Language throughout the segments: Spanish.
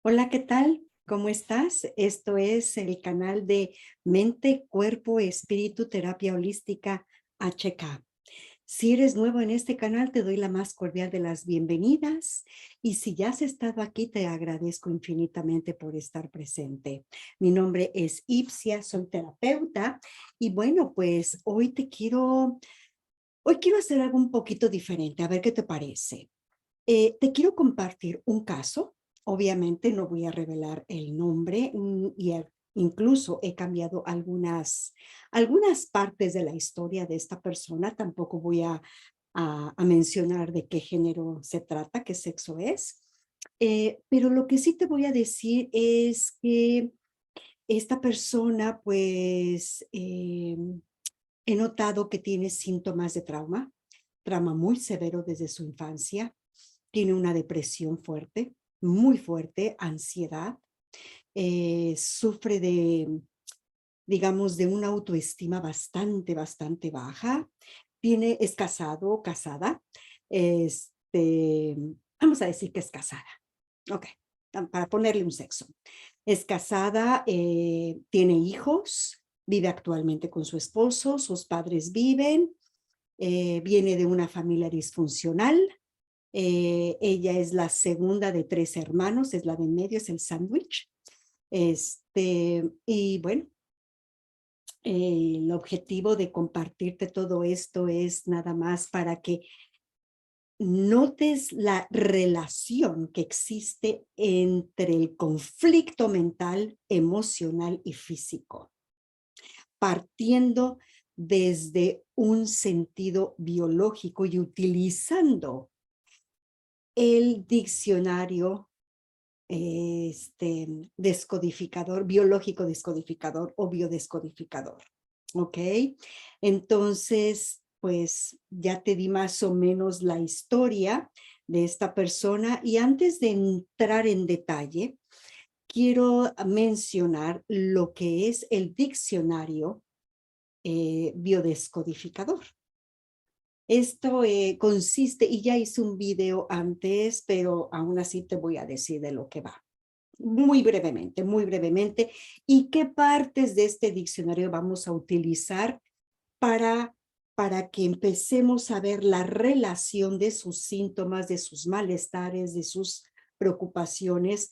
Hola, ¿qué tal? ¿Cómo estás? Esto es el canal de Mente, Cuerpo, Espíritu, Terapia Holística HK. Si eres nuevo en este canal, te doy la más cordial de las bienvenidas y si ya has estado aquí, te agradezco infinitamente por estar presente. Mi nombre es Ipsia, soy terapeuta y bueno, pues hoy quiero hacer algo un poquito diferente, a ver qué te parece. Te quiero compartir un caso. Obviamente no voy a revelar el nombre incluso he cambiado algunas partes de la historia de esta persona. Tampoco voy a mencionar de qué género se trata, qué sexo es. Pero lo que sí te voy a decir es que esta persona, pues, he notado que tiene síntomas de trauma muy severo desde su infancia. Tiene una depresión fuerte, muy fuerte, ansiedad, sufre digamos, de una autoestima bastante baja. Es casado o casada, este, vamos a decir que es casada, ok, para ponerle un sexo. Es casada, tiene hijos, vive actualmente con su esposo, sus padres viven, viene de una familia disfuncional. Ella es la segunda de 3 hermanos, es la de en medio, es el sándwich. Y bueno, el objetivo de compartirte todo esto es nada más para que notes la relación que existe entre el conflicto mental, emocional y físico, partiendo desde un sentido biológico y utilizando el diccionario descodificador, biológico descodificador o biodescodificador, ¿ok? Entonces, pues ya te di más o menos la historia de esta persona y antes de entrar en detalle, quiero mencionar lo que es el diccionario biodescodificador. Esto consiste, y ya hice un video antes, pero aún así te voy a decir de lo que va. Muy brevemente, y qué partes de este diccionario vamos a utilizar para, para que empecemos a ver la relación de sus síntomas, de sus malestares, de sus preocupaciones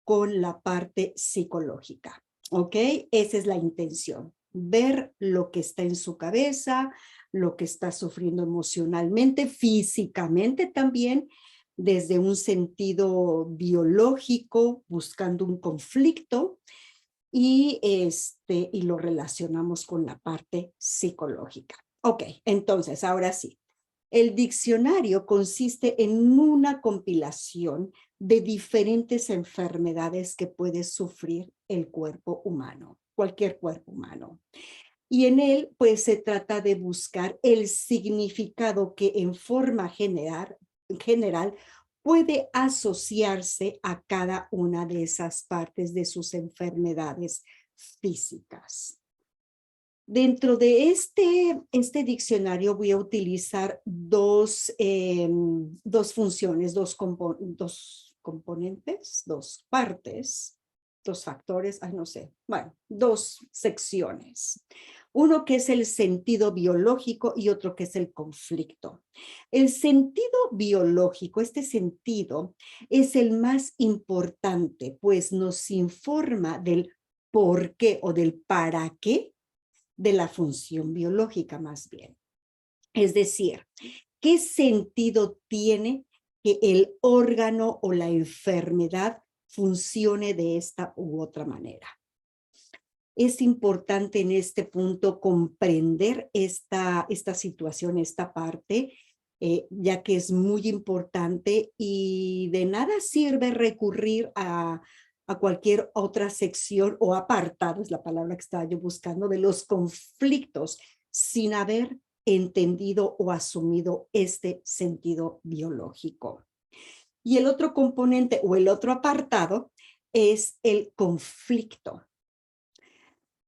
con la parte psicológica. ¿Ok? Esa es la intención. Ver lo que está en su cabeza, lo que está sufriendo emocionalmente, físicamente también, desde un sentido biológico, buscando un conflicto, y lo relacionamos con la parte psicológica. Ok, entonces, ahora sí. El diccionario consiste en una compilación de diferentes enfermedades que puede sufrir el cuerpo humano, cualquier cuerpo humano. Y en él, pues, se trata de buscar el significado que en forma general puede asociarse a cada una de esas partes de sus enfermedades físicas. Dentro de este diccionario voy a utilizar dos funciones, dos componentes, dos partes, dos factores, ay, no sé, bueno, dos secciones. Uno que es el sentido biológico y otro que es el conflicto. El sentido biológico, este sentido es el más importante, pues nos informa del por qué o del para qué de la función biológica más bien. Es decir, ¿qué sentido tiene que el órgano o la enfermedad funcione de esta u otra manera? Es importante en este punto comprender esta situación, esta parte, ya que es muy importante y de nada sirve recurrir a cualquier otra sección o apartado, es la palabra que estaba yo buscando, de los conflictos sin haber entendido o asumido este sentido biológico. Y el otro componente o el otro apartado es el conflicto.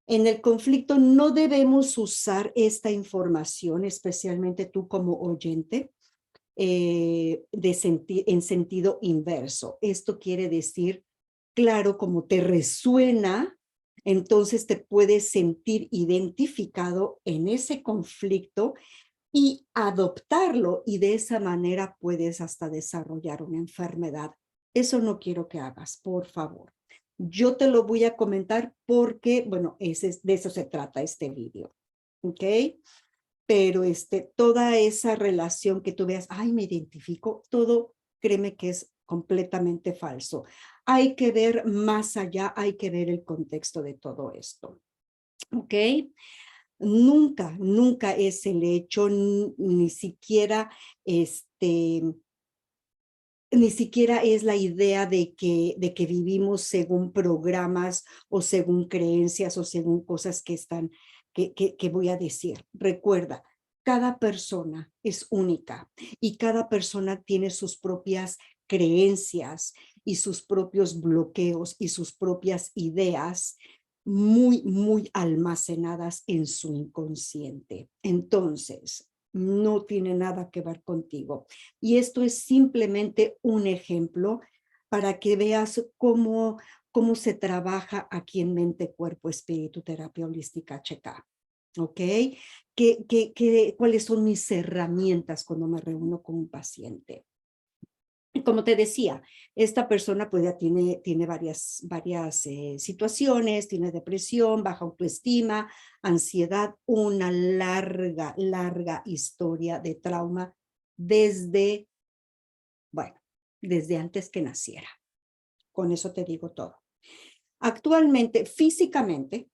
En el conflicto no debemos usar esta información, especialmente tú como oyente, en sentido inverso. Esto quiere decir claro, como te resuena, entonces te puedes sentir identificado en ese conflicto y adoptarlo, y de esa manera puedes hasta desarrollar una enfermedad. Eso no quiero que hagas, por favor. Yo te lo voy a comentar porque, bueno, de eso se trata este video, ¿ok? Pero toda esa relación que tú veas, ay, me identifico, todo, créeme que es completamente falso. Hay que ver más allá, hay que ver el contexto de todo esto, ¿ok? Nunca, nunca es el hecho, ni siquiera, ni siquiera es la idea de que vivimos según programas o según creencias o según cosas que están, que voy a decir. Recuerda, cada persona es única y cada persona tiene sus propias creencias y sus propios bloqueos y sus propias ideas muy, muy almacenadas en su inconsciente. Entonces, no tiene nada que ver contigo. Y esto es simplemente un ejemplo para que veas cómo se trabaja aquí en mente, cuerpo, espíritu, terapia holística HK. ¿Ok? ¿Cuáles son mis herramientas cuando me reúno con un paciente? Como te decía, esta persona pues ya tiene varias situaciones, tiene depresión, baja autoestima, ansiedad, una larga, larga historia de trauma desde, bueno, desde antes que naciera. Con eso te digo todo. Actualmente, físicamente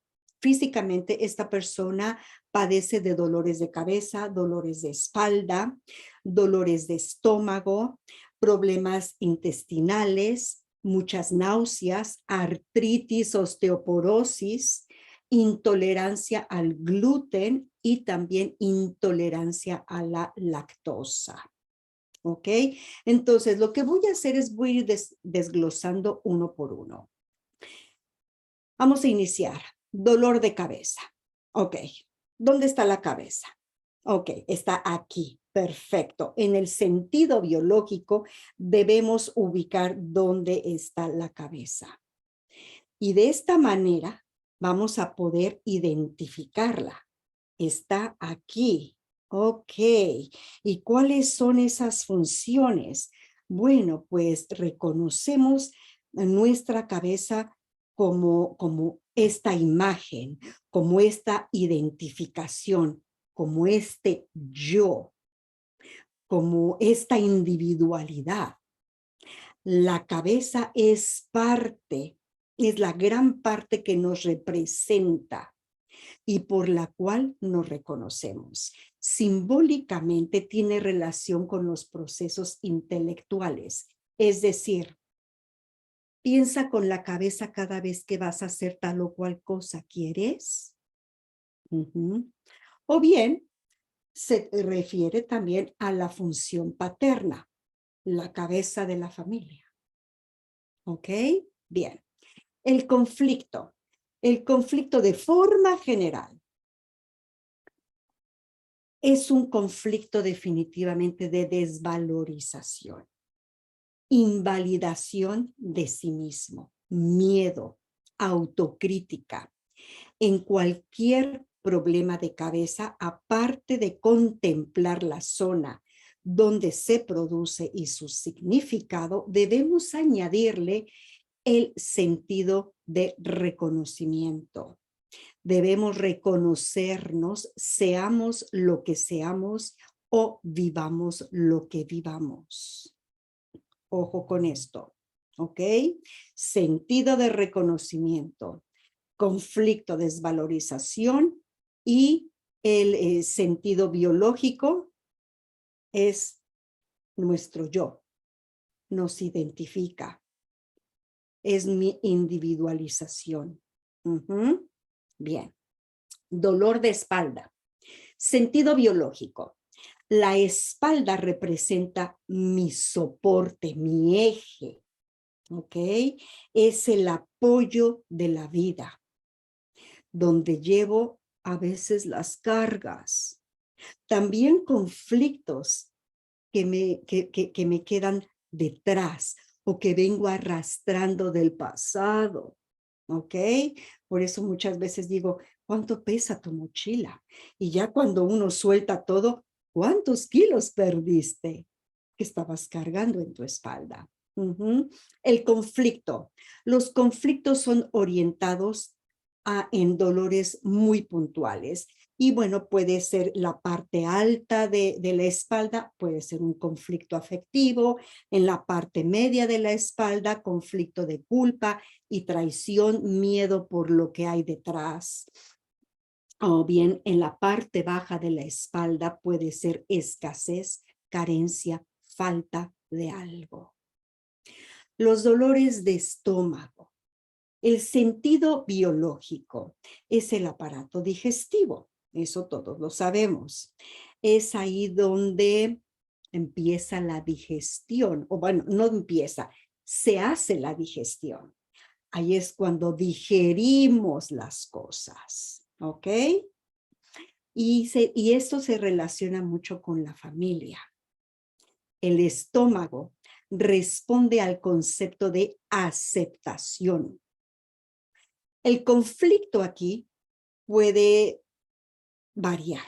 esta persona padece de dolores de cabeza, dolores de espalda, dolores de estómago, problemas intestinales, muchas náuseas, artritis, osteoporosis, intolerancia al gluten y también intolerancia a la lactosa. ¿Ok? Entonces, lo que voy a hacer es voy a ir desglosando uno por uno. Vamos a iniciar. Dolor de cabeza. Ok. ¿Dónde está la cabeza? Ok, está aquí. Perfecto. En el sentido biológico debemos ubicar dónde está la cabeza. Y de esta manera vamos a poder identificarla. Está aquí. Ok. ¿Y cuáles son esas funciones? Bueno, pues reconocemos nuestra cabeza como esta imagen, como esta identificación, como este yo, como esta individualidad. La cabeza es parte, es la gran parte que nos representa y por la cual nos reconocemos. Simbólicamente tiene relación con los procesos intelectuales, es decir, piensa con la cabeza cada vez que vas a hacer tal o cual cosa. ¿Quieres? O bien, se refiere también a la función paterna, la cabeza de la familia. ¿Ok? Bien. El conflicto. El conflicto de forma general es un conflicto definitivamente de desvalorización, invalidación de sí mismo, miedo, autocrítica. En cualquier problema de cabeza, aparte de contemplar la zona donde se produce y su significado, debemos añadirle el sentido de reconocimiento. Debemos reconocernos, seamos lo que seamos o vivamos lo que vivamos. Ojo con esto, ¿ok? Sentido de reconocimiento, conflicto, desvalorización y el sentido biológico es nuestro yo, nos identifica, es mi individualización. Bien. Dolor de espalda. Sentido biológico. La espalda representa mi soporte, mi eje, ¿ok? Es el apoyo de la vida, donde llevo a veces las cargas. También conflictos que me quedan detrás o que vengo arrastrando del pasado. ¿Ok? Por eso muchas veces digo, ¿cuánto pesa tu mochila? Y ya cuando uno suelta todo, ¿cuántos kilos perdiste que estabas cargando en tu espalda? Ujú. El conflicto. Los conflictos son orientados en dolores muy puntuales. Y bueno, puede ser la parte alta de la espalda, puede ser un conflicto afectivo, en la parte media de la espalda, conflicto de culpa y traición, miedo por lo que hay detrás. O bien en la parte baja de la espalda puede ser escasez, carencia, falta de algo. Los dolores de estómago. El sentido biológico es el aparato digestivo. Eso todos lo sabemos. Es ahí donde empieza la digestión, o bueno, no empieza, se hace la digestión. Ahí es cuando digerimos las cosas, ¿ok? Y esto se relaciona mucho con la familia. El estómago responde al concepto de aceptación. El conflicto aquí puede variar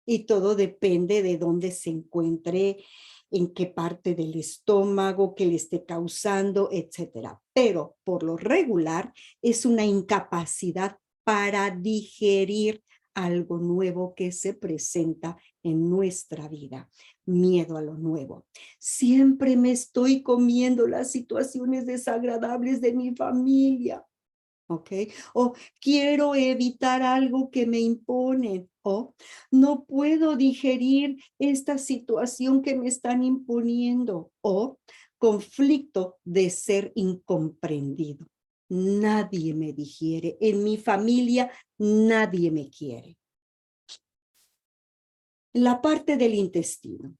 y todo depende de dónde se encuentre, en qué parte del estómago, qué le esté causando, etcétera. Pero por lo regular es una incapacidad para digerir algo nuevo que se presenta en nuestra vida. Miedo a lo nuevo. Siempre me estoy comiendo las situaciones desagradables de mi familia. ¿Ok? O quiero evitar algo que me imponen. O no puedo digerir esta situación que me están imponiendo. O conflicto de ser incomprendido. Nadie me digiere. En mi familia nadie me quiere. La parte del intestino.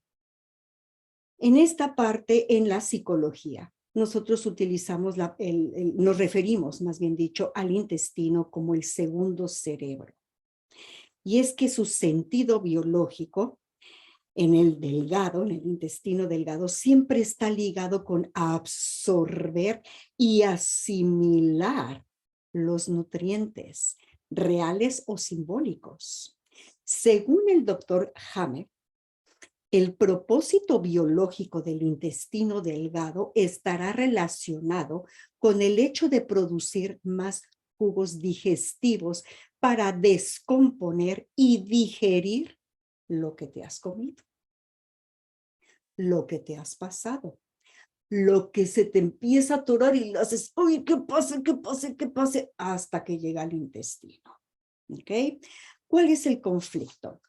En esta parte, en la psicología, nosotros utilizamos, nos referimos, más bien dicho, al intestino como el segundo cerebro. Y es que su sentido biológico en el delgado, en el intestino delgado, siempre está ligado con absorber y asimilar los nutrientes reales o simbólicos. Según el doctor Hammer, el propósito biológico del intestino delgado estará relacionado con el hecho de producir más jugos digestivos para descomponer y digerir lo que te has comido, lo que te has pasado, lo que se te empieza a atorar y le haces, ¡ay, que pase, que pase, que pase! Hasta que llega al intestino. ¿Ok? ¿Cuál es el conflicto?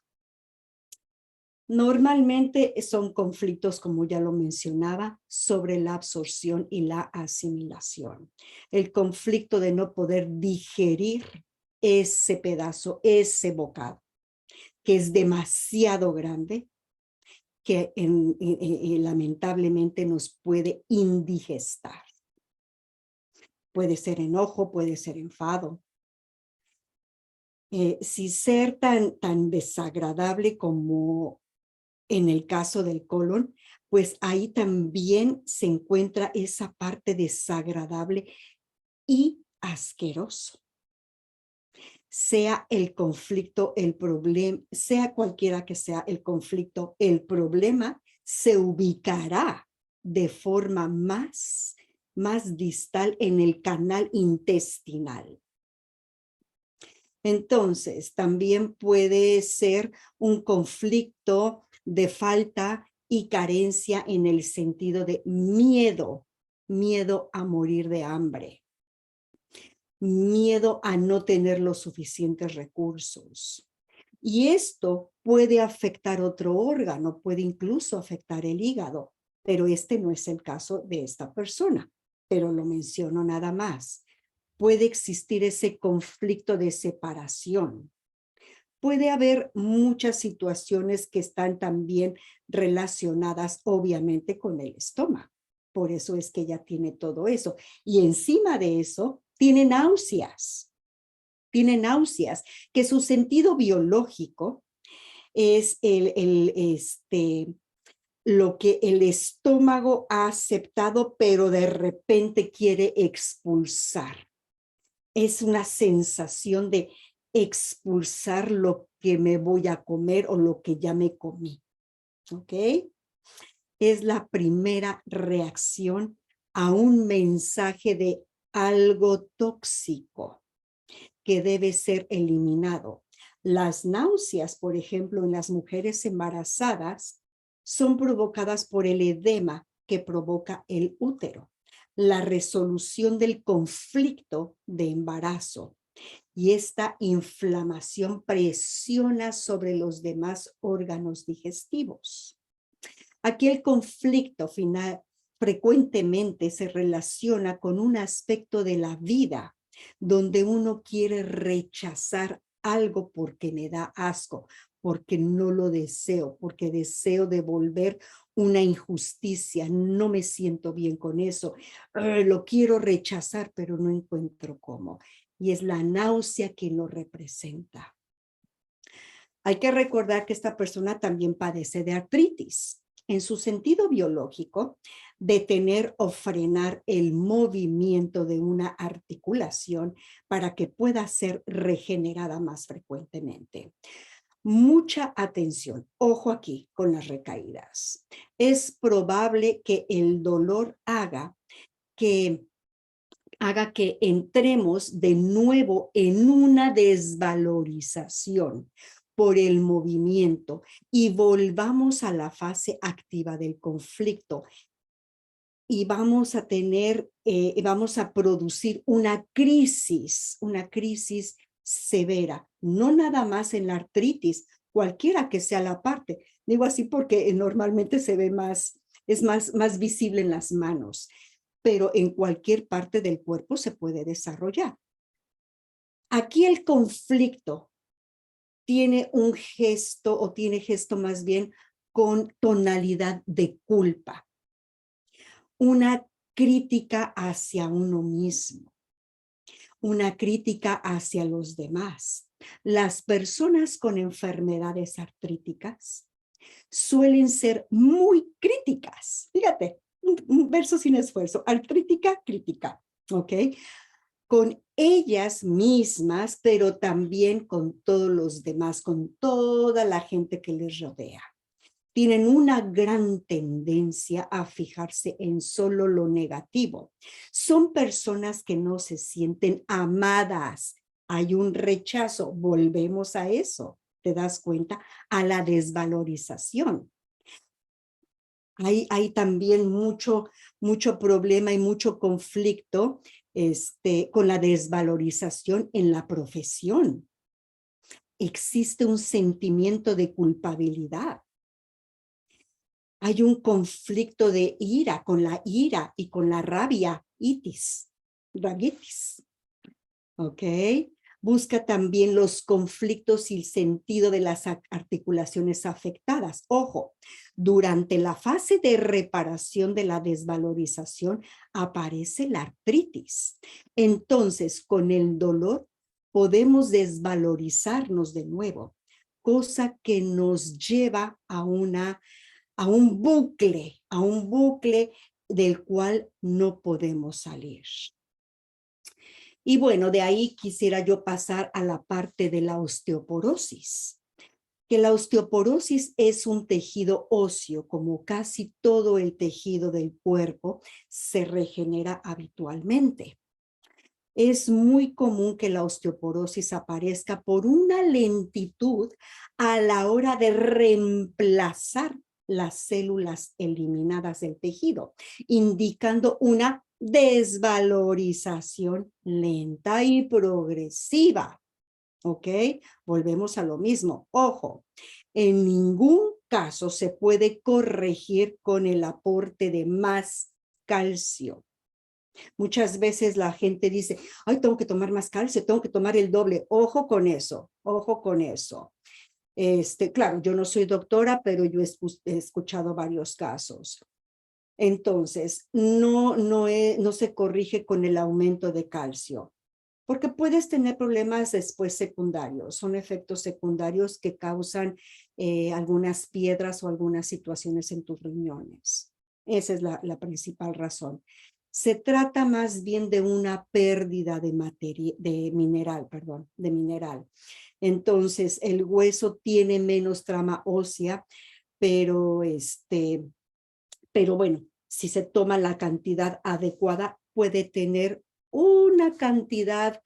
Normalmente son conflictos, como ya lo mencionaba, sobre la absorción y la asimilación. El conflicto de no poder digerir ese pedazo, ese bocado, que es demasiado grande, que lamentablemente nos puede indigestar. Puede ser enojo, puede ser enfado. Si ser tan desagradable como en el caso del colon, pues ahí también se encuentra esa parte desagradable y asqueroso. Sea el conflicto, el problema, sea cualquiera que sea el conflicto, el problema se ubicará de forma más distal en el canal intestinal. Entonces, también puede ser un conflicto de falta y carencia en el sentido de miedo, miedo a morir de hambre, miedo a no tener los suficientes recursos. Y esto puede afectar otro órgano, puede incluso afectar el hígado, pero este no es el caso de esta persona, pero lo menciono nada más. Puede existir ese conflicto de separación. Puede haber muchas situaciones que están también relacionadas, obviamente, con el estómago. Por eso es que ella tiene todo eso. Y encima de eso, tiene náuseas. Tiene náuseas, que su sentido biológico es lo que el estómago ha aceptado, pero de repente quiere expulsar. Es una sensación de expulsar lo que me voy a comer o lo que ya me comí. ¿Ok? Es la primera reacción a un mensaje de algo tóxico que debe ser eliminado. Las náuseas, por ejemplo, en las mujeres embarazadas, son provocadas por el edema que provoca el útero, la resolución del conflicto de embarazo. Y esta inflamación presiona sobre los demás órganos digestivos. Aquí el conflicto final frecuentemente se relaciona con un aspecto de la vida donde uno quiere rechazar algo porque me da asco, porque no lo deseo, porque deseo devolver una injusticia, no me siento bien con eso, lo quiero rechazar, pero no encuentro cómo. Y es la náusea que lo representa. Hay que recordar que esta persona también padece de artritis. En su sentido biológico, detener o frenar el movimiento de una articulación para que pueda ser regenerada más frecuentemente. Mucha atención, ojo aquí con las recaídas. Es probable que el dolor haga que entremos de nuevo en una desvalorización por el movimiento y volvamos a la fase activa del conflicto. Y vamos a vamos a producir una crisis severa, no nada más en la artritis, cualquiera que sea la parte. Digo así porque normalmente se ve más, es más visible en las manos, pero en cualquier parte del cuerpo se puede desarrollar. Aquí el conflicto tiene un gesto, o tiene gesto más bien con tonalidad de culpa. Una crítica hacia uno mismo, una crítica hacia los demás. Las personas con enfermedades artríticas suelen ser muy críticas. Fíjate, un verso sin esfuerzo. Artrítica, crítica, ¿ok? Con ellas mismas, pero también con todos los demás, con toda la gente que les rodea. Tienen una gran tendencia a fijarse en solo lo negativo. Son personas que no se sienten amadas. Hay un rechazo. Volvemos a eso. ¿Te das cuenta? A la desvalorización. Hay también mucho problema y mucho conflicto con la desvalorización en la profesión. Existe un sentimiento de culpabilidad. Hay un conflicto de ira, con la ira y con la rabiitis. ¿Ok? Busca también los conflictos y el sentido de las articulaciones afectadas. Ojo, durante la fase de reparación de la desvalorización aparece la artritis. Entonces, con el dolor podemos desvalorizarnos de nuevo, cosa que nos lleva a un bucle del cual no podemos salir. Y bueno, de ahí quisiera yo pasar a la parte de la osteoporosis. Que la osteoporosis es un tejido óseo, como casi todo el tejido del cuerpo se regenera habitualmente. Es muy común que la osteoporosis aparezca por una lentitud a la hora de reemplazar las células eliminadas del tejido, indicando una desvalorización lenta y progresiva. ¿Ok? Volvemos a lo mismo. Ojo, en ningún caso se puede corregir con el aporte de más calcio. Muchas veces la gente dice, ay, tengo que tomar más calcio, tengo que tomar el doble. Ojo con eso, ojo con eso. Claro, yo no soy doctora, pero yo he escuchado varios casos. Entonces, no se corrige con el aumento de calcio. porque puedes tener problemas después secundarios. Son efectos secundarios que causan algunas piedras o algunas situaciones en tus riñones. Esa es la principal razón. Se trata más bien de una pérdida de mineral, perdón, de mineral. Entonces, el hueso tiene menos trama ósea, pero bueno, si se toma la cantidad adecuada, puede tener una cantidad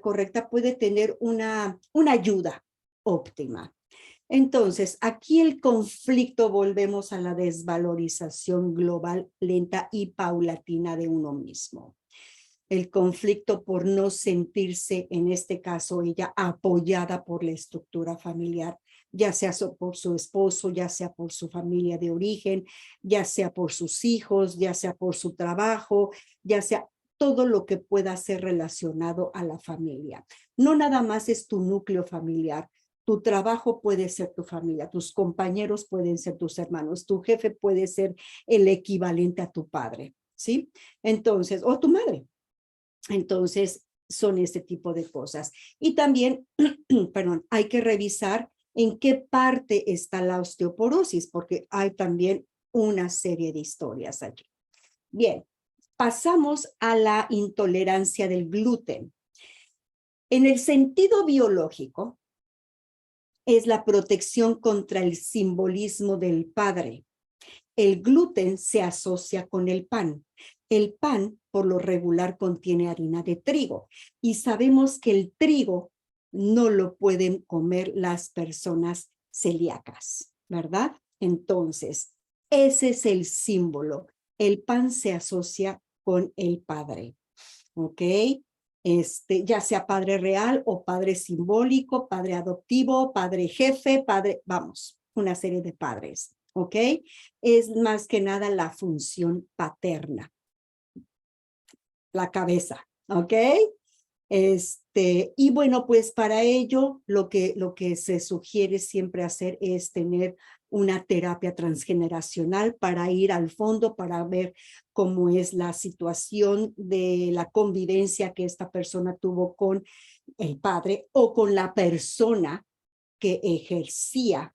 correcta, puede tener una ayuda óptima. Entonces, aquí el conflicto, volvemos a la desvalorización global, lenta y paulatina de uno mismo. El conflicto por no sentirse, en este caso ella, apoyada por la estructura familiar, ya sea por su esposo, ya sea por su familia de origen, ya sea por sus hijos, ya sea por su trabajo, ya sea todo lo que pueda ser relacionado a la familia. No nada más es tu núcleo familiar. Tu trabajo puede ser tu familia, tus compañeros pueden ser tus hermanos, tu jefe puede ser el equivalente a tu padre, ¿sí? Entonces, o tu madre. Entonces, son este tipo de cosas. Y también, perdón, hay que revisar en qué parte está la osteoporosis, porque hay también una serie de historias allí. Bien, pasamos a la intolerancia del gluten. En el sentido biológico, es la protección contra el simbolismo del padre. El gluten se asocia con el pan. El pan, por lo regular, contiene harina de trigo y sabemos que el trigo no lo pueden comer las personas celíacas, ¿verdad? Entonces, ese es el símbolo. El pan se asocia con el padre, ¿ok? Ya sea padre real o padre simbólico, padre adoptivo, padre jefe, padre, vamos, una serie de padres, ¿ok? Es más que nada la función paterna, la cabeza, ¿ok? Y bueno, pues para ello lo que se sugiere siempre hacer es tener una terapia transgeneracional para ir al fondo, para ver cómo es la situación de la convivencia que esta persona tuvo con el padre o con la persona que ejercía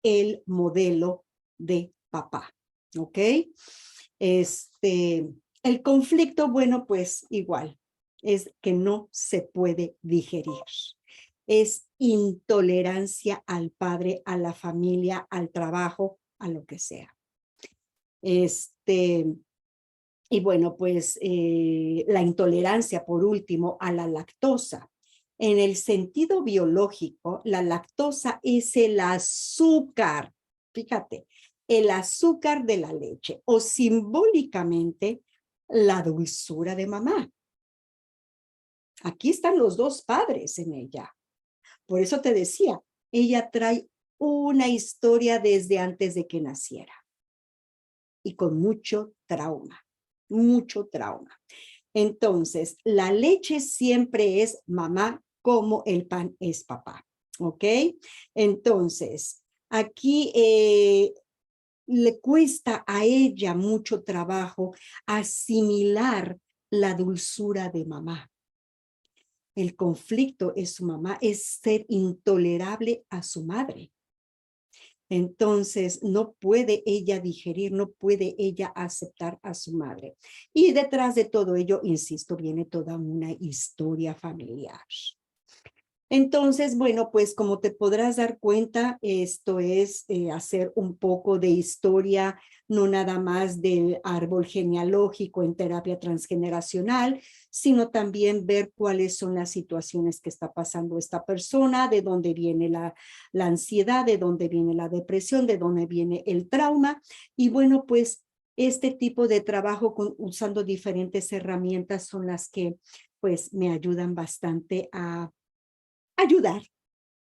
el modelo de papá, ¿ok? El conflicto, bueno, pues igual, es que no se puede digerir. Es intolerancia al padre, a la familia, al trabajo, a lo que sea. Y bueno, pues la intolerancia, por último, a la lactosa. En el sentido biológico, la lactosa es el azúcar, fíjate, el azúcar de la leche o simbólicamente la dulzura de mamá. Aquí están los dos padres en ella. Por eso te decía, ella trae una historia desde antes de que naciera y con mucho trauma, mucho trauma. Entonces, la leche siempre es mamá como el pan es papá, ¿ok? Entonces, aquí le cuesta a ella mucho trabajo asimilar la dulzura de mamá. El conflicto es su mamá, es ser intolerable a su madre. Entonces, no puede ella digerir, no puede ella aceptar a su madre. Y detrás de todo ello, insisto, viene toda una historia familiar. Entonces, bueno, pues como te podrás dar cuenta, esto es hacer un poco de historia, no nada más del árbol genealógico en terapia transgeneracional, sino también ver cuáles son las situaciones que está pasando esta persona, de dónde viene la ansiedad, de dónde viene la depresión, de dónde viene el trauma. Y bueno, pues este tipo de trabajo usando diferentes herramientas son las que pues me ayudan bastante a ayudar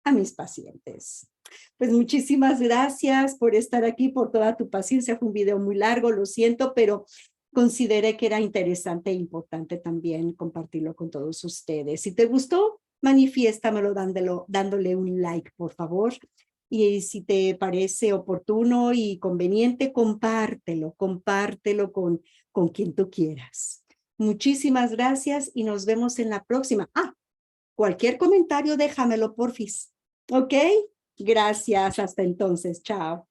a mis pacientes. Pues muchísimas gracias por estar aquí, por toda tu paciencia. Fue un video muy largo, lo siento, pero consideré que era interesante e importante también compartirlo con todos ustedes. Si te gustó, manifiéstamelo dándole un like, por favor. Y si te parece oportuno y conveniente, compártelo con quien tú quieras. Muchísimas gracias y nos vemos en la próxima. Cualquier comentario déjamelo, porfis. ¿Ok? Gracias. Hasta entonces. Chao.